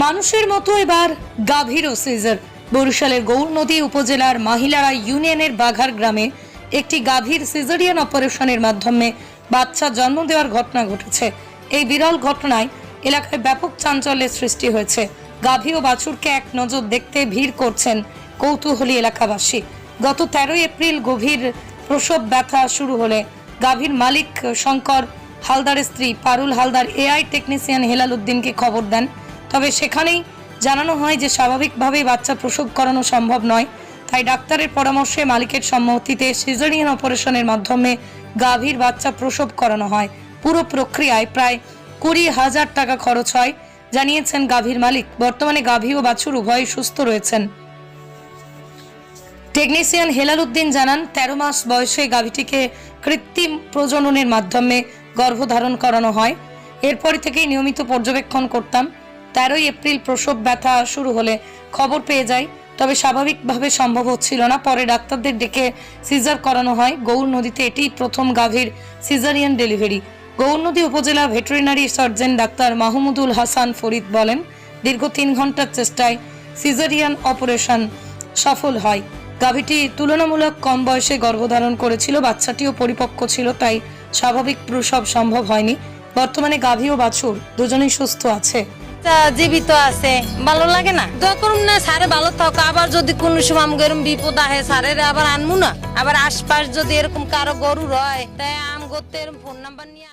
মানুষের মতো এবার গাভীরও সিজার। বরিশালের গৌরনদী উপজেলার মাহিলারা ইউনিয়নের বাঘার গ্রামে একটি গাভীর সিজারিয়ান অপারেশনের মাধ্যমে বাচ্চা জন্ম দেওয়ার ঘটনা ঘটেছে। এই বিরল ঘটনায় এলাকায় ব্যাপক চাঞ্চল্যের সৃষ্টি হয়েছে। গাভী ও বাছুরকে এক নজর দেখতে ভিড় করছেন কৌতূহলী এলাকাবাসী। গত 13 এপ্রিল গভীর প্রসব ব্যথা শুরু হলে গাভীর মালিক শঙ্কর হালদারের স্ত্রী পারুল হালদার এআই টেকনিশিয়ান হেলাল উদ্দিনকে খবর দেন। তবে সেখানেই জানানো হয় যে স্বাভাবিকভাবেই বাচ্চা প্রসব করানো সম্ভব নয়, তাই ডাক্তারের পরামর্শে মালিকের সম্মতিতে সিজারিয়ান অপারেশনের মাধ্যমে গাভীর বাচ্চা প্রসব করানো হয়। পুরো প্রক্রিয়ায় প্রায় 20,000 টাকা খরচ হয় জানিয়েছেন গাভীর মালিক। বর্তমানে গাভী ও বাছুর উভয়ই সুস্থ রয়েছেন। টেকনিশিয়ান হেলাল উদ্দিন জানান, 13 মাস বয়সে গাভীটিকে কৃত্রিম প্রজননের মাধ্যমে গর্ভধারণ করানো হয়। এরপর থেকেই নিয়মিত পর্যবেক্ষণ করতাম। 13 এপ্রিল প্রসব ব্যথা শুরু হলে খবর পেয়ে যাই, তবে স্বাভাবিকভাবে সম্ভব হচ্ছিল না। পরে ডাক্তারদের ডেকে সিজার করানো হয়। গৌরনদীতে এটিই প্রথম গাভীর সিজারিয়ান ডেলিভারি। গৌরনদী উপজেলা veterinary surgeon doctor Mahmudul Hasan Farid বলেন, দীর্ঘ 3 ঘন্টার চেষ্টায় সিজারিয়ান অপারেশন সফল হয়। গাভীটি তুলনামূলক কম বয়সে গর্ভধারণ করেছিল, বাচ্চাটিও পরিপক্ক ছিল, তাই স্বাভাবিক প্রসব সম্ভব হয়নি। বর্তমানে গাভী ও বাছুর দুজনেই সুস্থ আছে। জীবিত আছে, ভালো লাগে না? দোয়া করুন না সারে ভালো থাক। আবার যদি কোনো সময় এরকম বিপদ আহে সারের আবার আনমু না। আবার আশপাশ যদি এরকম কারো গরু রয় তাই আম করতে এরকম ফোন নাম্বার নিয়ে